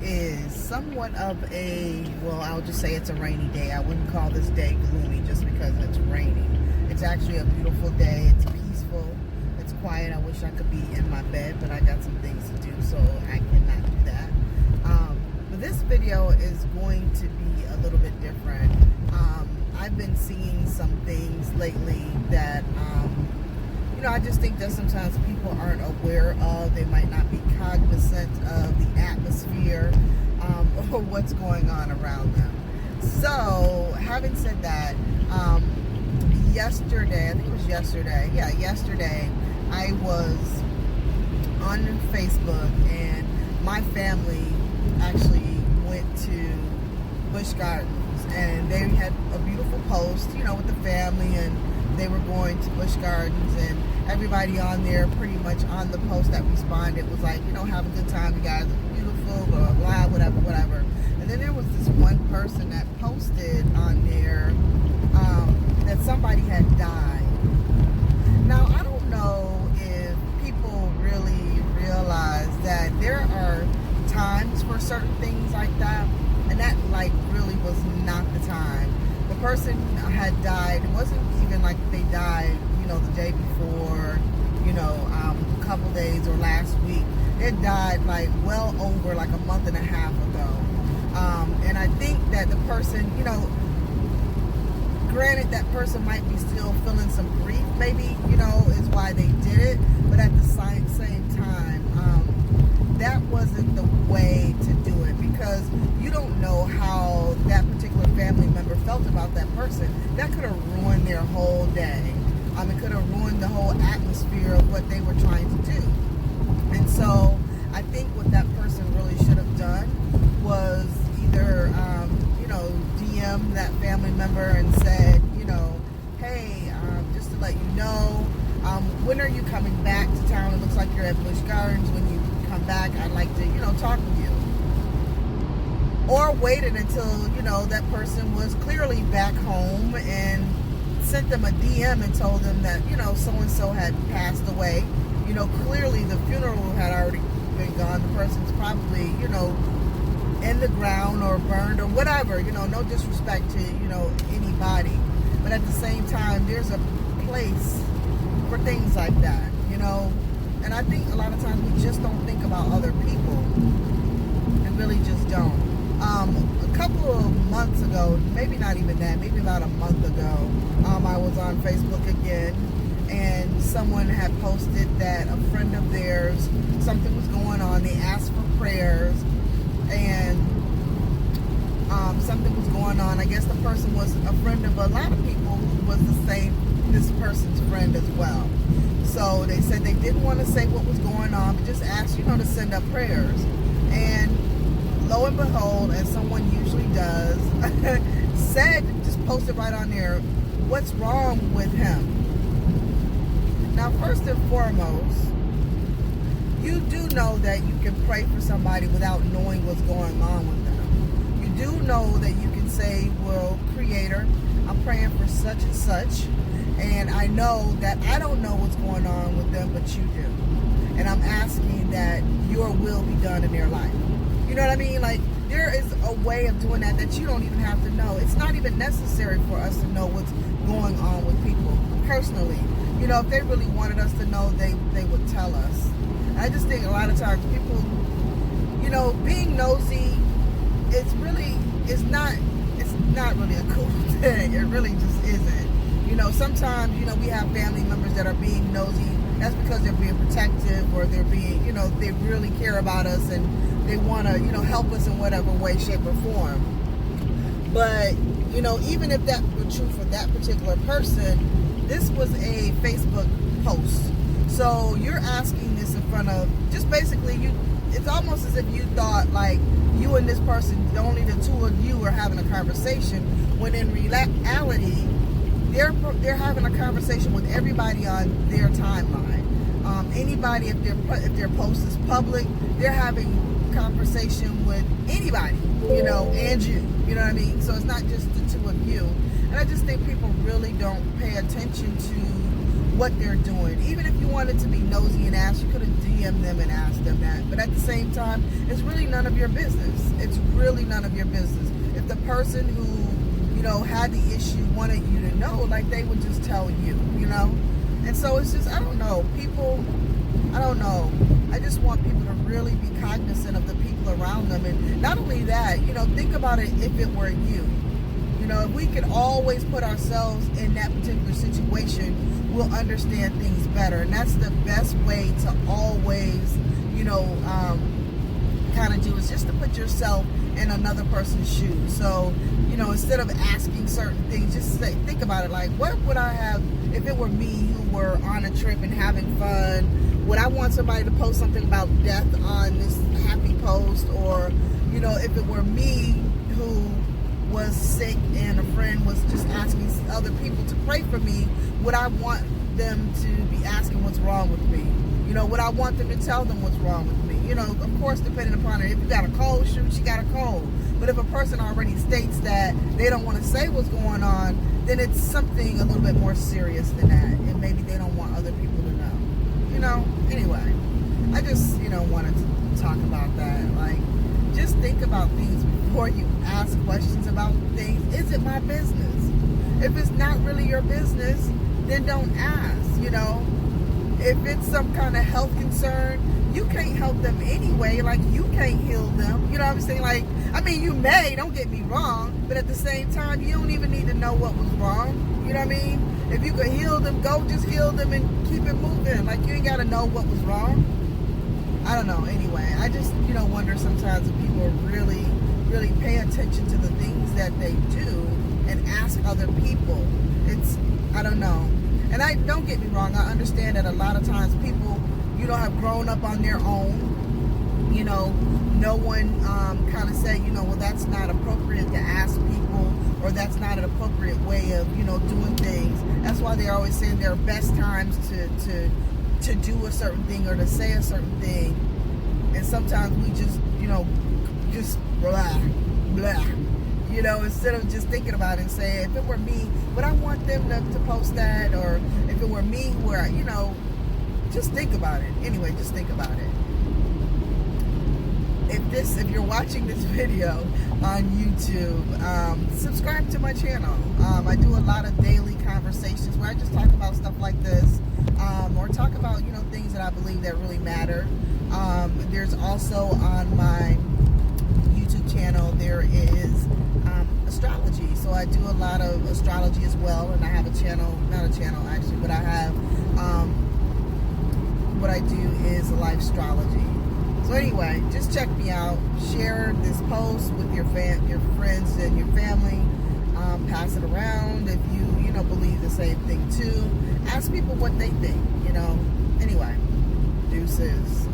is somewhat of a, well, I'll just say it's a rainy day. I wouldn't call this day gloomy just because it's raining. It's actually a beautiful day. It's peaceful. It's quiet. I wish I could be in my bed, but I got some things to do, so I cannot do that. But this video is going to be a little bit different. I've been seeing some things lately that, I just think that sometimes people aren't aware of. They might not be cognizant of the atmosphere or what's going on around them. So, having said that, yesterday, I think it was yesterday, I was on Facebook and my family actually went to Busch Gardens, and they had a beautiful post, with the family, and they were going to Busch Gardens, and everybody on there, pretty much on the post that responded, was like, have a good time, you guys are beautiful, blah, blah, blah, whatever. And then there was this one person that posted on there that somebody had died. Now, I don't know if people really realize that there are times for certain things like that, and that really was not the time. The person had died. It wasn't even like they died, the day before, a couple days or last week. It died well over a month and a half ago. And I think that the person, granted that person might be still feeling some grief, maybe, is why they did it. But at the same time, that wasn't the way to do it, because you don't know how that particular family member felt about that person. That could have ruined their whole day. It could have ruined the whole atmosphere of what they were trying to do. And so I think what that person really should have done was either, DM that family member and said, hey, just to let you know, when are you coming back to town? It looks like you're at Busch Gardens. When you come back, I'd like to, talk with you. Or waited until, that person was clearly back home and sent them a DM and told them that, so-and-so had passed away. Clearly the funeral had already been gone. The person's probably, in the ground or burned or whatever. No disrespect to, anybody. But at the same time, there's a place for things like that, And I think a lot of times we just don't think about other people. And really just don't. A couple of months ago, maybe not even that, maybe about a month ago, I was on Facebook again, and someone had posted that a friend of theirs, something was going on. They asked for prayers, and something was going on. I guess the person was a friend of a lot of people who was this person's friend as well. So they said they didn't want to say what was going on, but just asked, to send up prayers. And lo and behold, as someone usually does, just posted right on there, what's wrong with him? Now, first and foremost, you do know that you can pray for somebody without knowing what's going on with them. You do know that you can say, well, Creator, I'm praying for such and such, and I know that I don't know what's going on with them, but you do. And I'm asking that your will be done in their life. You know what I mean? There is a way of doing that you don't even have to know. It's not even necessary for us to know what's going on with people personally. If they really wanted us to know, they would tell us. And I just think a lot of times people, being nosy, it's not really a cool thing. It really just isn't. Sometimes, we have family members that are being nosy. That's because they're being protective, or they're being, they really care about us and they want to, help us in whatever way, shape, or form. But, even if that were true for that particular person, this was a Facebook post. So you're asking this in front of, just basically, it's almost as if you thought you and this person, only the two of you are having a conversation, when in reality, they're having a conversation with everybody on their timeline. Anybody, if their post is public, they're having conversation with anybody, and you. You know what I mean? So it's not just the two of you. And I just think people really don't pay attention to what they're doing. Even if you wanted to be nosy and ask, you could have DM them and ask them that. But at the same time, it's really none of your business. It's really none of your business. If the person who, you know, had the issue wanted you to know, like, they would just tell you, you know? And so it's just, I don't know, people, I don't know. I just want people to really be cognizant of the people around them. And not only that, you know, think about it if it were you. You know, if we could always put ourselves in that particular situation, we'll understand things better. And that's the best way to always, you know, kind of do, is just to put yourself in another person's shoes. So, you know, instead of asking certain things, just think about it like, what would I have if it were me who were on a trip and having fun? Would I want somebody to post something about death on this happy post? Or, you know, if it were me who was sick and a friend was just asking other people to pray for me, would I want them to be asking what's wrong with me? You know, would I want them to tell them what's wrong with me? You know, of course, depending upon it. If you got a cold, shoot, you got a cold. But if a person already states that they don't want to say what's going on, then it's something a little bit more serious than that. And maybe they don't want other people to know. You know, anyway, I just, you know, wanted to talk about that. Like, just think about things before you ask questions about things. Is it my business? If it's not really your business, then don't ask, you know. If it's some kind of health concern, you can't help them anyway. Like, you can't heal them. You know what I'm saying? Like, I mean, you may, don't get me wrong, but at the same time, you don't even need to know what was wrong. You know what I mean? If you could heal them, go just heal them and keep it moving. Like, you ain't got to know what was wrong. I don't know. Anyway, I just, you know, wonder sometimes if people really, really pay attention to the things that they do and ask other people. It's, I don't know. And I, don't get me wrong, I understand that a lot of times people, you know, have grown up on their own. You know, no one kind of say, you know, well, that's not appropriate to ask people, or that's not an appropriate way of, you know, doing things. That's why they're always saying there are best times to do a certain thing or to say a certain thing. And sometimes we just, you know, just blah, blah. You know, instead of just thinking about it and saying, if it were me, would I want them to post that? Or if it were me, where, you know, just think about it. Anyway, just think about it. If you're watching this video on YouTube, subscribe to my channel. I do a lot of daily conversations where I just talk about stuff like this, or talk about, you know, things that I believe that really matter. There's also on my YouTube channel, there is astrology. So I do a lot of astrology as well, and I have a channel, not a channel actually, but I have, what I do is life astrology. So anyway, just check me out. Share this post with your friends and your family. Pass it around if you know, believe the same thing too. Ask people what they think, you know. Anyway, deuces.